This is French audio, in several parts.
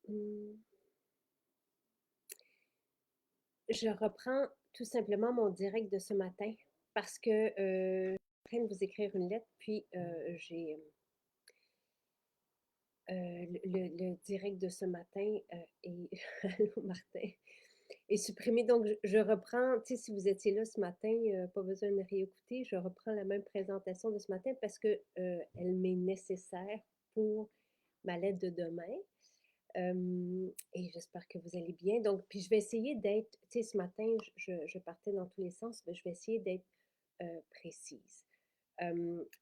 Mmh, je reprends tout simplement mon direct de ce matin parce que je suis en train de vous écrire une lettre, puis j'ai le direct de ce matin est Allô Martin est supprimé. Donc je reprends, tu sais, si vous étiez là ce matin, pas besoin de réécouter, je reprends la même présentation de ce matin parce que elle m'est nécessaire pour ma lettre de demain. Et j'espère que vous allez bien. Donc, puis je vais essayer d'être, tu sais, ce matin, je partais dans tous les sens, mais je vais essayer d'être précise.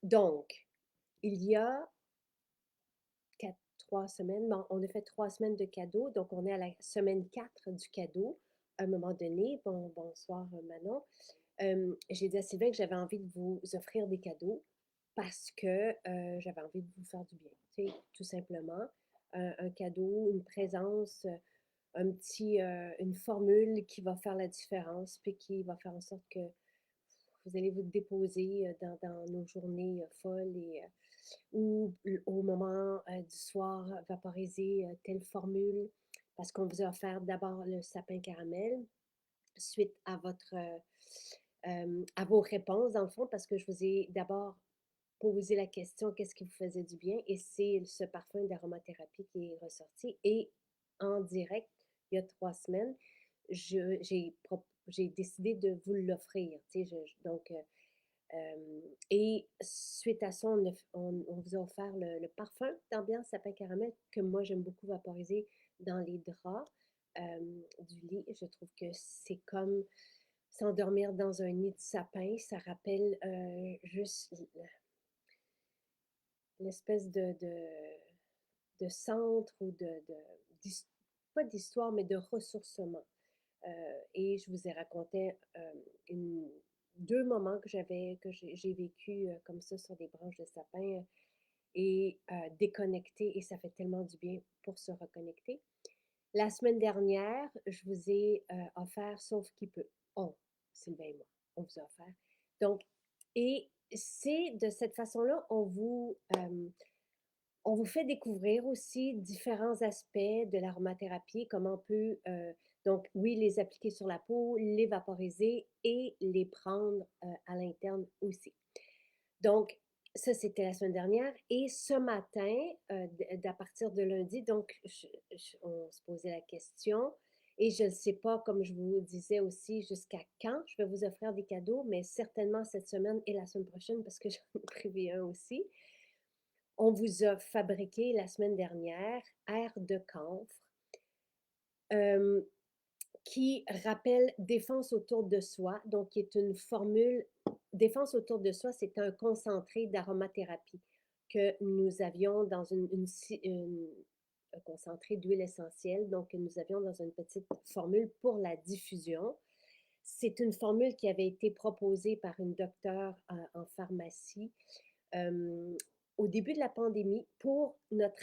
Donc, il y a 3 semaines, bon, on a fait 3 semaines de cadeaux, donc on est à la semaine 4 du cadeau. À un moment donné, bonsoir Manon, j'ai dit à Sylvain que j'avais envie de vous offrir des cadeaux parce que j'avais envie de vous faire du bien, tu sais, tout simplement. Un cadeau, une présence, une formule qui va faire la différence, puis qui va faire en sorte que vous allez vous déposer dans nos journées folles ou au moment du soir, vaporiser telle formule, parce qu'on vous a offert d'abord le sapin caramel, suite à à vos réponses, dans le fond, parce que je vous ai d'abord posé la question qu'est-ce qui vous faisait du bien, et c'est ce parfum d'aromathérapie qui est ressorti. Et en direct, il y a 3 semaines, j'ai décidé de vous l'offrir. Tu sais, donc, et suite à ça, on vous a offert le parfum d'ambiance sapin caramel que moi j'aime beaucoup vaporiser dans les draps du lit. Je trouve que c'est comme s'endormir dans un nid de sapin. Ça rappelle juste l'espèce de centre ou pas d'histoire, mais de ressourcement. Et je vous ai raconté une, 2 moments que j'ai vécu comme ça sur des branches de sapin et déconnecté, et ça fait tellement du bien pour se reconnecter. La semaine dernière, je vous ai offert Sauf qui peut. On, Sylvain et moi, on vous a offert. Donc, et c'est de cette façon-là, on vous fait découvrir aussi différents aspects de l'aromathérapie, comment on peut, donc oui, les appliquer sur la peau, les vaporiser et les prendre à l'interne aussi. Donc, ça, c'était la semaine dernière. Et ce matin, à partir de lundi, donc, on se posait la question. Et je ne sais pas, comme je vous disais aussi, jusqu'à quand je vais vous offrir des cadeaux, mais certainement cette semaine et la semaine prochaine, parce que j'en ai prévu un aussi. On vous a fabriqué la semaine dernière Air de camphre, euh, qui rappelle Défense autour de soi, donc qui est une formule. Défense autour de soi, c'est un concentré d'aromathérapie que nous avions dans un concentré d'huile essentielle, donc que nous avions dans une petite formule pour la diffusion. C'est une formule qui avait été proposée par une docteure en pharmacie euh, au début de la pandémie pour notre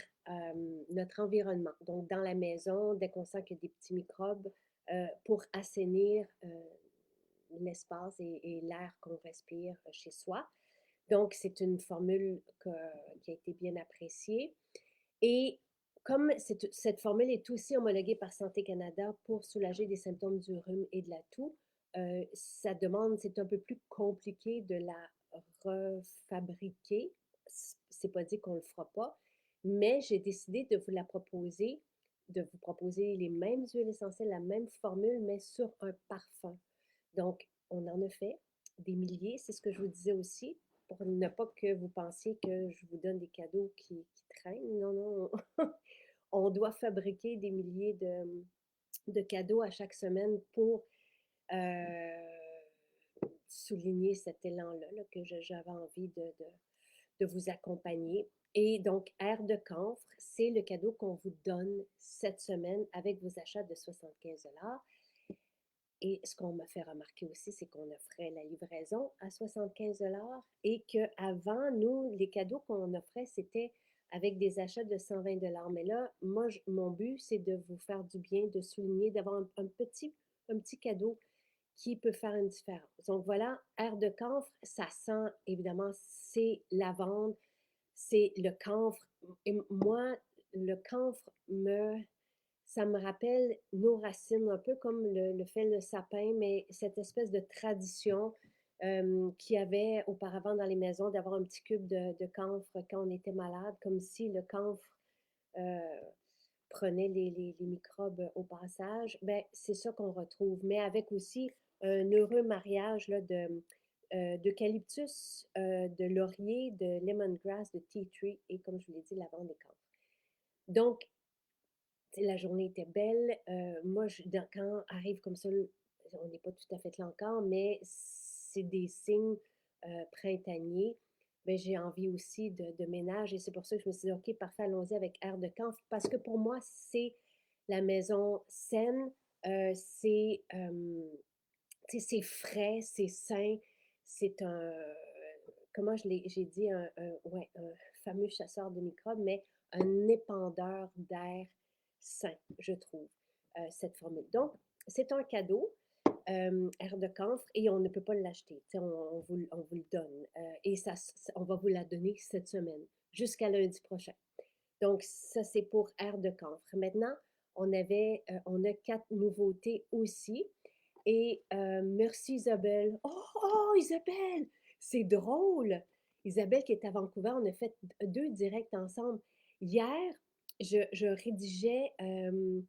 environnement. Donc, dans la maison, dès qu'on sent qu'il y a des petits microbes, pour assainir l'espace et l'air qu'on respire chez soi. Donc, c'est une formule qui a été bien appréciée. Et comme cette formule est aussi homologuée par Santé Canada pour soulager des symptômes du rhume et de la toux, ça demande, c'est un peu plus compliqué de la refabriquer. C'est pas dit qu'on le fera pas, mais j'ai décidé de vous proposer les mêmes huiles essentielles, la même formule, mais sur un parfum. Donc, on en a fait des milliers, c'est ce que je vous disais aussi, pour ne pas que vous pensiez que je vous donne des cadeaux qui traînent. Non, non, on doit fabriquer des milliers de cadeaux à chaque semaine pour souligner cet élan-là, là, que j'avais envie de vous accompagner. Et donc, Air de camphre, c'est le cadeau qu'on vous donne cette semaine avec vos achats de 75 $. Et ce qu'on m'a fait remarquer aussi, c'est qu'on offrait la livraison à 75 $ et qu'avant, nous, les cadeaux qu'on offrait, c'était avec des achats de 120 $. Mais là, moi, mon but, c'est de vous faire du bien, de souligner, d'avoir un petit cadeau qui peut faire une différence. Donc voilà, Air de camphre, ça sent évidemment, c'est lavande, c'est le camphre. Et moi, le camphre ça me rappelle nos racines, un peu comme le fait le sapin, mais cette espèce de tradition qu'il y avait auparavant dans les maisons d'avoir un petit cube de camphre quand on était malade, comme si le camphre euh, prenait les microbes au passage. Ben, c'est ça qu'on retrouve, mais avec aussi un heureux mariage là, d'eucalyptus, de laurier, de lemongrass, de tea tree et, comme je vous l'ai dit, lavande et camphre. Donc, la journée était belle. Moi, quand arrive comme ça, on n'est pas tout à fait là encore, mais c'est des signes printaniers. Ben, j'ai envie aussi de ménage et c'est pour ça que je me suis dit, OK, parfait, allons-y avec air de camp parce que pour moi, c'est la maison saine, c'est frais, c'est sain, c'est un, comment j'ai dit, ouais, un fameux chasseur de microbes, mais un épandeur d'air sain, je trouve, cette formule. Donc, c'est un cadeau, air de camphre, et on ne peut pas l'acheter. On vous le donne. Et on va vous la donner cette semaine, jusqu'à lundi prochain. Donc, ça, c'est pour air de camphre. Maintenant, on a 4 nouveautés aussi. Et merci Isabelle. Oh, oh, Isabelle, c'est drôle. Isabelle qui est à Vancouver, on a fait 2 directs ensemble. Hier, je rédigeais le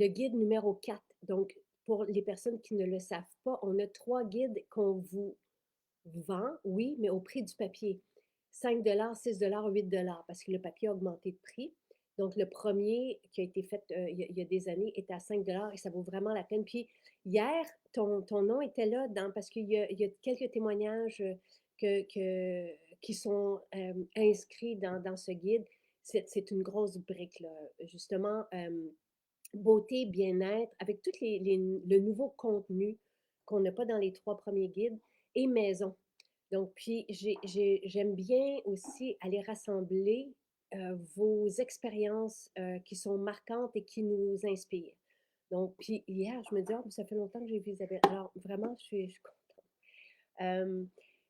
guide numéro 4. Donc, pour les personnes qui ne le savent pas, on a 3 guides qu'on vous vend, oui, mais au prix du papier. 5 6 8 parce que le papier a augmenté de prix. Donc, le premier qui a été fait il y a des années est à 5 et ça vaut vraiment la peine. Puis, hier, ton nom était là parce qu'il y a quelques témoignages qui sont inscrits dans ce guide. C'est une grosse brique, là. Justement, beauté, bien-être, avec tout le nouveau contenu qu'on n'a pas dans les 3 premiers guides, et maison. Donc, puis, j'aime bien aussi aller rassembler vos expériences qui sont marquantes et qui nous inspirent. Donc, puis hier, je me dis, oh, ça fait longtemps que j'ai vu Isabelle. Alors, vraiment, je suis contente. Euh,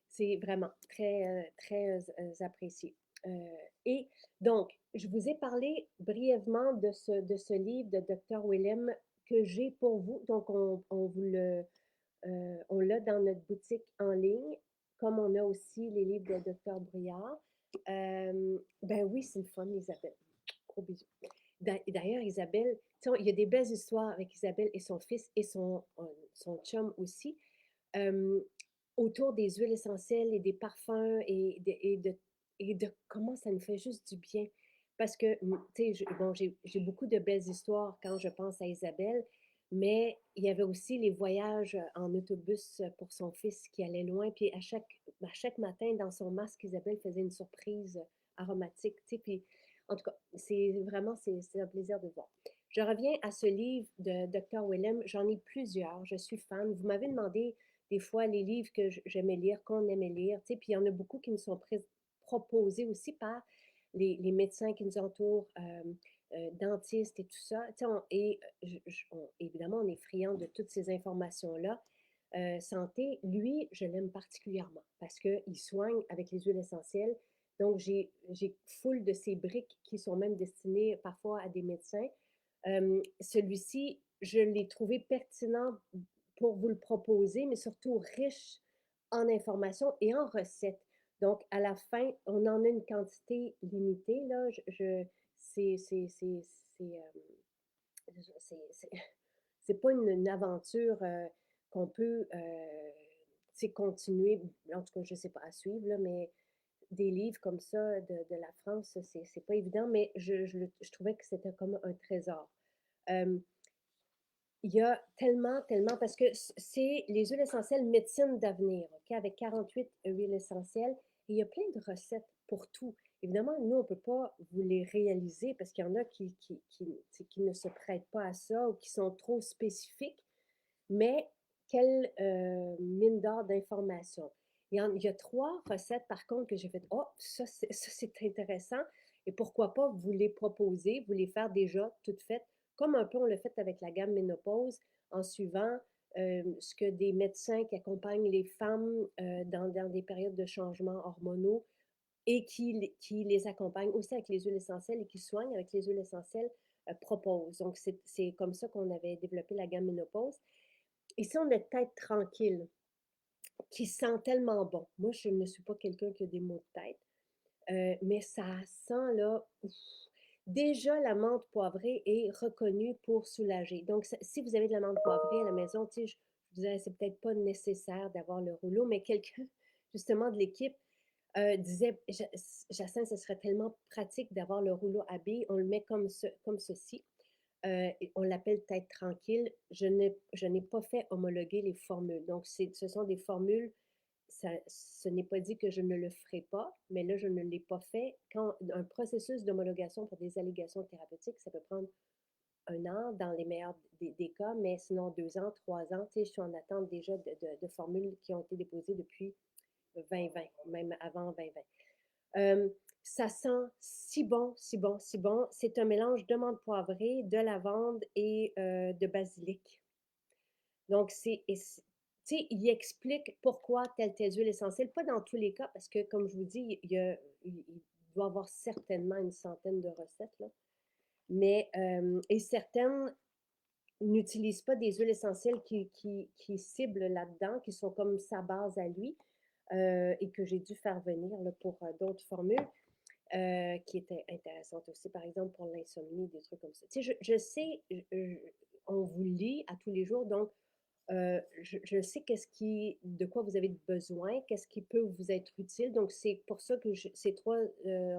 c'est vraiment très apprécié. Et donc, je vous ai parlé brièvement de ce livre de Dr. Willem que j'ai pour vous. Donc, on l'a dans notre boutique en ligne, comme on a aussi les livres de Dr. Brouillard. Ben oui, c'est une fun, Isabelle. Gros bisous. D'ailleurs, Isabelle, il y a des belles histoires avec Isabelle et son fils et son chum aussi, euh, autour des huiles essentielles et des parfums et de comment ça nous fait juste du bien. Parce que, tu sais, bon, j'ai beaucoup de belles histoires quand je pense à Isabelle, mais il y avait aussi les voyages en autobus pour son fils qui allait loin. Puis à chaque matin, dans son masque, Isabelle faisait une surprise aromatique, tu sais. Puis, en tout cas, c'est un plaisir de voir. Je reviens à ce livre de Dr. Willem. J'en ai plusieurs. Je suis fan. Vous m'avez demandé des fois les livres que j'aimais lire, qu'on aimait lire, tu sais, puis il y en a beaucoup qui nous sont proposés aussi par les médecins qui nous entourent, dentistes et tout ça. Tu sais, évidemment, on est friand de toutes ces informations-là. Santé, lui, je l'aime particulièrement parce qu'il soigne avec les huiles essentielles. Donc, j'ai foule de ces briques qui sont même destinées parfois à des médecins. Celui-ci, je l'ai trouvé pertinent pour vous le proposer, mais surtout riche en informations et en recettes. Donc, à la fin, on en a une quantité limitée. Là. C'est c'est pas une aventure qu'on peut continuer, en tout cas, je sais pas, à suivre, là, mais des livres comme ça de la France, c'est pas évident, mais je trouvais que c'était comme un trésor. Euh, il y a tellement, tellement, parce que c'est les huiles essentielles médecine d'avenir, OK, avec 48 huiles essentielles. Et il y a plein de recettes pour tout. Évidemment, nous, on ne peut pas vous les réaliser parce qu'il y en a qui ne se prêtent pas à ça ou qui sont trop spécifiques. Mais quelle mine d'or d'informations. Il y a 3 recettes, par contre, que j'ai fait, oh, ça c'est intéressant. Et pourquoi pas vous les proposer, vous les faire déjà toutes faites, comme un peu on l'a fait avec la gamme ménopause, en suivant ce que des médecins qui accompagnent les femmes dans des périodes de changements hormonaux et qui les accompagnent aussi avec les huiles essentielles et qui soignent avec les huiles essentielles propose. Donc, c'est comme ça qu'on avait développé la gamme Ménopause. Ici, on a Tête tranquille, qui sent tellement bon. Moi, je ne suis pas quelqu'un qui a des maux de tête, mais ça sent là, ouf. Déjà, la menthe poivrée est reconnue pour soulager. Donc, si vous avez de la menthe poivrée à la maison, tu sais, je vous dirais, c'est peut-être pas nécessaire d'avoir le rouleau, mais quelqu'un, justement, de l'équipe disait, Jacinthe, ce serait tellement pratique d'avoir le rouleau à billes, on le met comme ceci. On l'appelle tête tranquille. Je n'ai pas fait homologuer les formules. Donc, ce sont des formules, ce n'est pas dit que je ne le ferai pas, mais là, je ne l'ai pas fait. Quand un processus d'homologation pour des allégations thérapeutiques, ça peut prendre 1 an dans les meilleurs des cas, mais sinon 2 ans, 3 ans. Tu sais, je suis en attente déjà de formules qui ont été déposées depuis 2020, même avant 2020. Ça sent si bon, si bon, si bon. C'est un mélange de menthe poivrée, de lavande et de basilic. Donc, tu sais, il explique pourquoi telle huile essentielle. Pas dans tous les cas, parce que, comme je vous dis, il doit y avoir certainement une centaine de recettes, là. Mais, et certaines n'utilisent pas des huiles essentielles qui ciblent là-dedans, qui sont comme sa base à lui, et que j'ai dû faire venir là, pour d'autres formules qui étaient intéressantes aussi, par exemple pour l'insomnie, des trucs comme ça. Tu sais, je sais, on vous lit à tous les jours, donc je sais de quoi vous avez besoin, qu'est-ce qui peut vous être utile. Donc, c'est pour ça que ces 3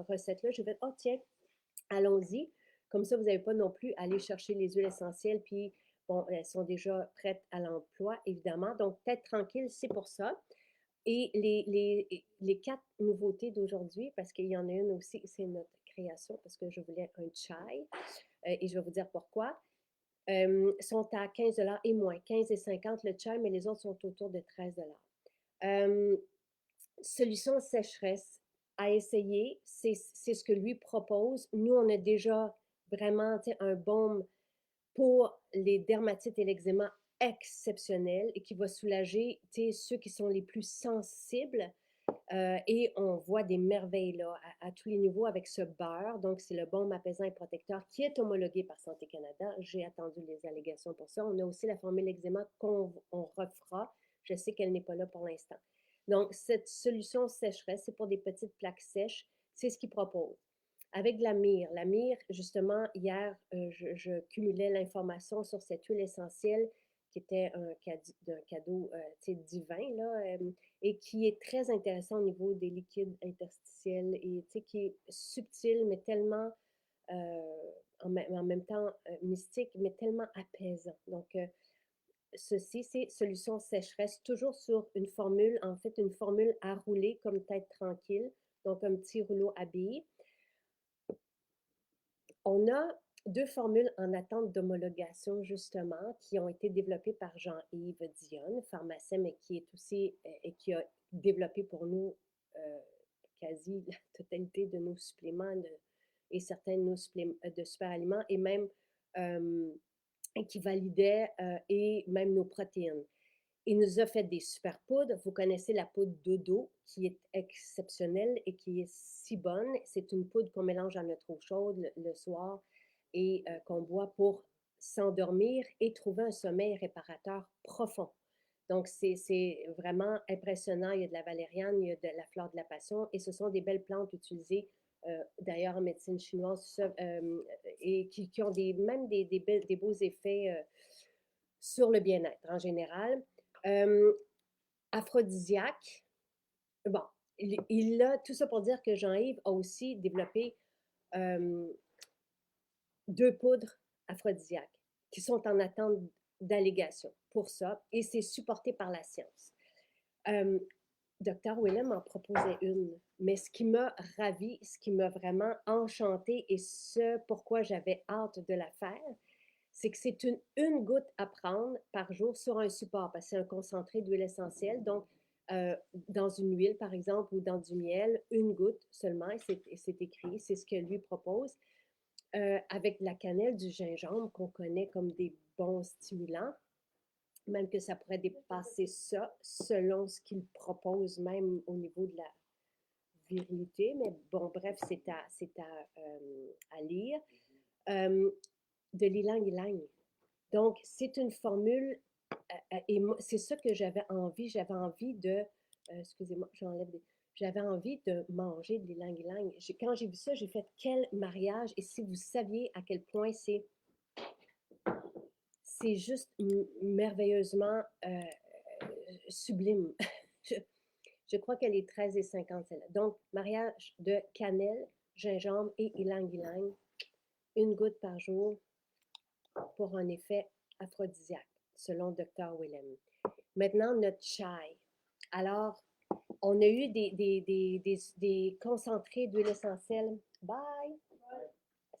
recettes-là, je vais dire, oh tiens, allons-y. Comme ça, vous n'avez pas non plus à aller chercher les huiles essentielles, puis bon, elles sont déjà prêtes à l'emploi, évidemment. Donc, tête tranquille, c'est pour ça. Et les 4 nouveautés d'aujourd'hui, parce qu'il y en a une aussi, c'est notre création, parce que je voulais un chai, et je vais vous dire pourquoi, sont à 15 $ et moins, 15,50 le chai, mais les autres sont autour de 13 $. Solution sécheresse à essayer, c'est ce que lui propose. Nous, on a déjà vraiment un baume pour les dermatites et l'eczéma exceptionnel et qui va soulager ceux qui sont les plus sensibles. Et on voit des merveilles là, à tous les niveaux avec ce beurre. Donc, c'est le baume apaisant et protecteur qui est homologué par Santé Canada. J'ai attendu les allégations pour ça. On a aussi la formule eczéma qu'on refera. Je sais qu'elle n'est pas là pour l'instant. Donc, cette solution sécheresse, c'est pour des petites plaques sèches. C'est ce qu'il propose. Avec de la myrrhe. La myrrhe, justement, hier, je cumulais l'information sur cette huile essentielle qui était un cadeau divin, là, et qui est très intéressant au niveau des liquides interstitiels et qui est subtil, mais tellement, en même temps mystique, mais tellement apaisant. Donc, ceci, c'est solution sécheresse, toujours sur une formule, en fait, une formule à rouler comme tête tranquille, donc un petit rouleau à billes. On a 2 formules en attente d'homologation, justement, qui ont été développées par Jean-Yves Dionne, pharmacien, mais qui est aussi et qui a développé pour nous quasi la totalité de nos suppléments et certains de nos de super aliments, et même qui validait et même nos protéines. Il nous a fait des super poudres. Vous connaissez la poudre Dodo, qui est exceptionnelle et qui est si bonne. C'est une poudre qu'on mélange à notre eau chaude le soir et qu'on boit pour s'endormir et trouver un sommeil réparateur profond. Donc, c'est vraiment impressionnant. Il y a de la valériane, il y a de la fleur de la passion et ce sont des belles plantes utilisées d'ailleurs en médecine chinoise et qui ont même des beaux effets sur le bien-être en général. Euh, Aphrodisiaque, bon, il a tout ça pour dire que Jean-Yves a aussi développé euh, 2 poudres aphrodisiaques qui sont en attente d'allégation pour ça et c'est supporté par la science. Euh, Dr. Willem en proposait une, mais ce qui m'a ravie, ce qui m'a vraiment enchantée et ce pourquoi j'avais hâte de la faire, c'est que c'est une goutte à prendre par jour sur un support, parce que c'est un concentré d'huile essentielle. Donc, dans une huile, par exemple, ou dans du miel, une goutte seulement, et c'est écrit, c'est ce que lui propose, avec de la cannelle, du gingembre, qu'on connaît comme des bons stimulants, même que ça pourrait dépasser ça, selon ce qu'il propose, même au niveau de la virilité. Mais bon, bref, c'est à lire. de l'ylang-ylang. Donc, c'est une formule, et c'est ça que j'avais envie. J'avais envie de, excusez-moi, j'enlève des, j'avais envie de manger de l'ylang-ylang. Quand j'ai vu ça, j'ai fait quel mariage. Et si vous saviez à quel point c'est juste merveilleusement sublime. je, je crois qu'elle est 13,50 celle-là. Donc, mariage de cannelle, gingembre et ylang-ylang. Une goutte par jour pour un effet aphrodisiaque, selon Dr. Willem. Maintenant, notre chai. Alors, on a eu des concentrés d'huile essentielle. Bye!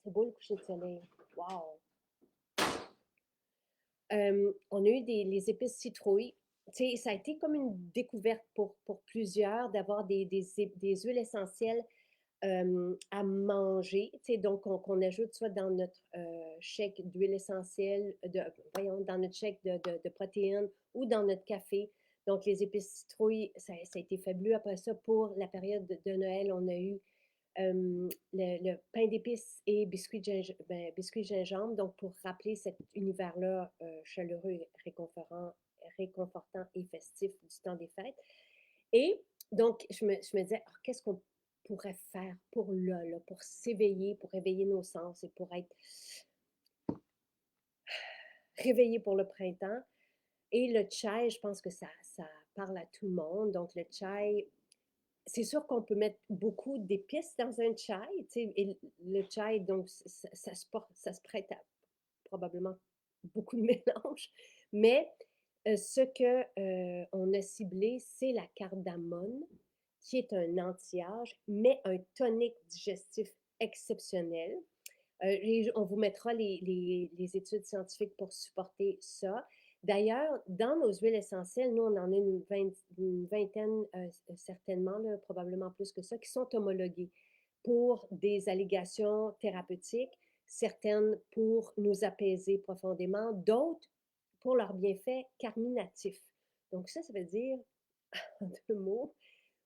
C'est beau le coucher de soleil. Wow! On a eu les épices citrouilles. Tu sais, ça a été comme une découverte pour plusieurs d'avoir des huiles essentielles à manger. Tu sais, donc, qu'on ajoute soit dans notre shake d'huile essentielle, voyons, dans notre shake de protéines ou dans notre café. Donc, les épices citrouilles, ça a été fabuleux. Après ça, pour la période de Noël, on a eu le pain d'épices et biscuit gingembre, donc pour rappeler cet univers-là chaleureux, réconfortant et festif du temps des fêtes. Et donc, je me disais, ah, qu'est-ce qu'on pourrait faire pour là, pour s'éveiller, pour éveiller nos sens et pour être réveillé pour le printemps. Et le chai, je pense que ça parle à tout le monde. Donc, le chai, c'est sûr qu'on peut mettre beaucoup d'épices dans un chai, tu sais, et le chai, donc, ça se prête à probablement beaucoup de mélanges, mais ce que on a ciblé, c'est la cardamone, qui est un anti-âge, mais un tonique digestif exceptionnel. On vous mettra les études scientifiques pour supporter ça. D'ailleurs, dans nos huiles essentielles, nous, on en a une vingtaine, certainement, là, probablement plus que ça, qui sont homologuées pour des allégations thérapeutiques, certaines pour nous apaiser profondément, d'autres pour leurs bienfaits carminatifs. Donc ça veut dire, en deux mots,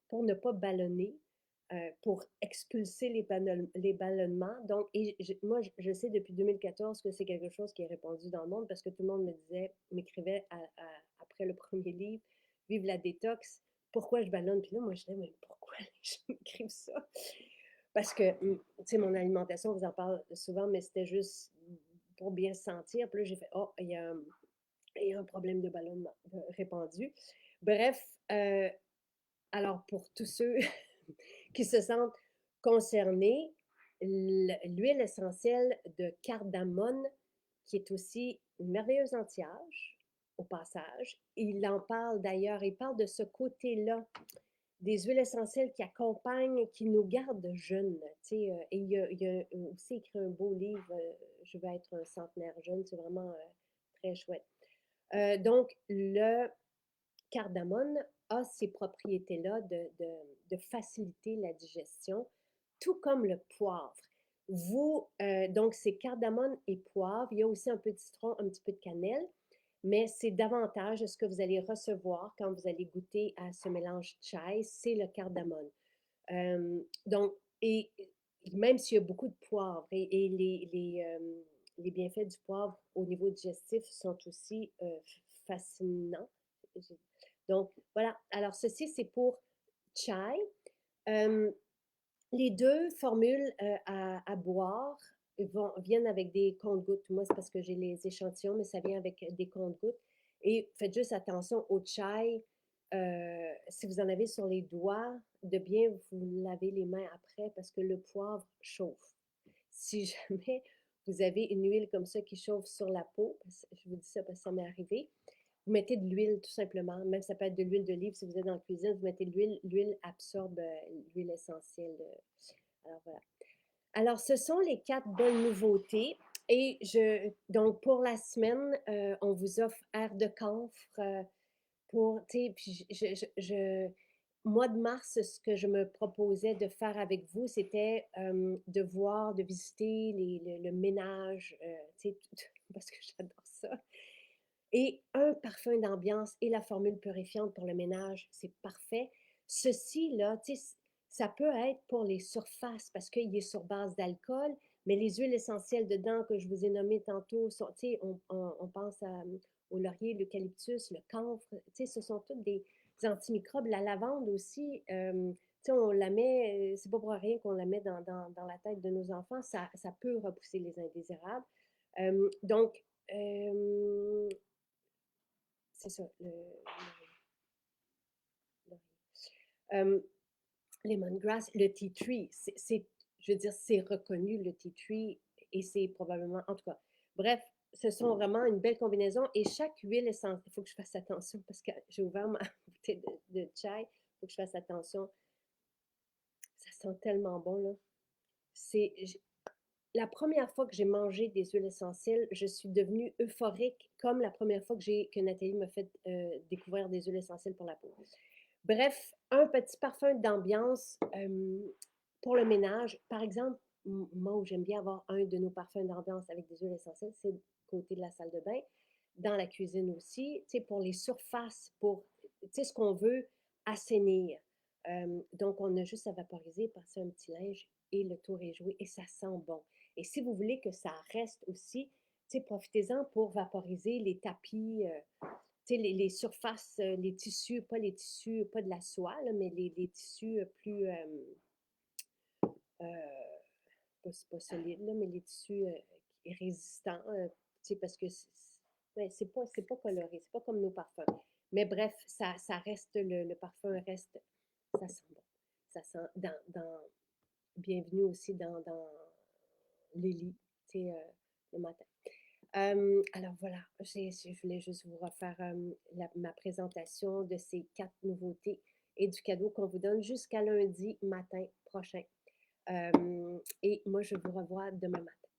pour ne pas ballonner, pour expulser les ballonnements. Donc, moi, je sais depuis 2014 que c'est quelque chose qui est répandu dans le monde parce que tout le monde m'écrivait après le premier livre, Vive la détox, pourquoi je ballonne? Puis là, moi, je disais, mais pourquoi les gens m'écrivent ça? Parce que, tu sais, mon alimentation, on vous en parle souvent, mais c'était juste pour bien se sentir. Puis là, j'ai fait, oh, il y a un problème de ballonnement répandu. Bref, alors pour tous ceux qui se sentent concernés, l'huile essentielle de cardamone, qui est aussi une merveilleuse anti-âge, au passage. Il en parle d'ailleurs, il parle de ce côté-là des huiles essentielles qui accompagnent, qui nous gardent jeunes. Tu sais, et il a aussi écrit un beau livre, Je vais être un centenaire jeune, c'est vraiment très chouette. Donc, le cardamone a ces propriétés-là de faciliter la digestion, tout comme le poivre. Donc, c'est cardamone et poivre. Il y a aussi un peu de citron, un petit peu de cannelle, mais c'est davantage ce que vous allez recevoir quand vous allez goûter à ce mélange chai, c'est le cardamone. Donc, et même s'il y a beaucoup de poivre et les bienfaits du poivre au niveau digestif sont aussi fascinants. Donc, voilà. Alors, ceci, c'est pour chai. Euh, les deux formules à boire viennent avec des comptes-gouttes. Moi, c'est parce que j'ai les échantillons, mais ça vient avec des comptes-gouttes. Et faites juste attention au chai. Si vous en avez sur les doigts, de bien vous laver les mains après parce que le poivre chauffe. Si jamais vous avez une huile comme ça qui chauffe sur la peau, je vous dis ça parce que ça m'est arrivé, vous mettez de l'huile tout simplement, même ça peut être de l'huile d'olive si vous êtes dans la cuisine, vous mettez de l'huile absorbe l'huile essentielle. Alors voilà. Alors, ce sont les 4 bonnes nouveautés. Et donc, pour la semaine, on vous offre air de camphre pour, tu sais, puis mois de mars, ce que je me proposais de faire avec vous, c'était de visiter le ménage, tu sais, parce que j'adore ça. Et un parfum d'ambiance et la formule purifiante pour le ménage, c'est parfait. Ceci, là, tu sais, ça peut être pour les surfaces parce qu'il est sur base d'alcool, Mais les huiles essentielles dedans que je vous ai nommées tantôt, sont, tu sais, on pense au laurier, l'eucalyptus, le camphre, tu sais, ce sont toutes des antimicrobes. La lavande aussi, tu sais, on la met, c'est pas pour rien qu'on la met dans la tête de nos enfants, ça peut repousser les indésirables. Donc, c'est ça, le lemongrass, le tea tree, je veux dire, c'est reconnu le tea tree et c'est probablement, en tout cas, bref, ce sont vraiment une belle combinaison et chaque huile essentielle, il faut que je fasse attention parce que j'ai ouvert ma bouteille de chai, il faut que je fasse attention. Ça sent tellement bon, là. C'est la première fois que j'ai mangé des huiles essentielles, je suis devenue euphorique comme la première fois que Nathalie m'a fait découvrir des huiles essentielles pour la peau. Bref, un petit parfum d'ambiance pour le ménage. Par exemple, moi, où j'aime bien avoir un de nos parfums d'ambiance avec des huiles essentielles, c'est côté de la salle de bain. Dans la cuisine aussi, tu sais, pour les surfaces, pour, tu sais, ce qu'on veut assainir. Donc, on a juste à vaporiser, passer un petit linge et le tour est joué et ça sent bon. Et si vous voulez que ça reste aussi, tu sais, profitez-en pour vaporiser les tapis, tu sais, les surfaces, les tissus, pas de la soie, là, mais les tissus plus, pas solides, là, mais les tissus résistants, tu sais, parce que ouais, c'est pas coloré, c'est pas comme nos parfums. Mais bref, ça reste, le parfum reste, ça sent bon. Ça sent bienvenue aussi dans les lits, tu sais, le matin. Alors voilà, je voulais juste vous refaire ma présentation de ces 4 nouveautés et du cadeau qu'on vous donne jusqu'à lundi matin prochain. Et moi, je vous revois demain matin.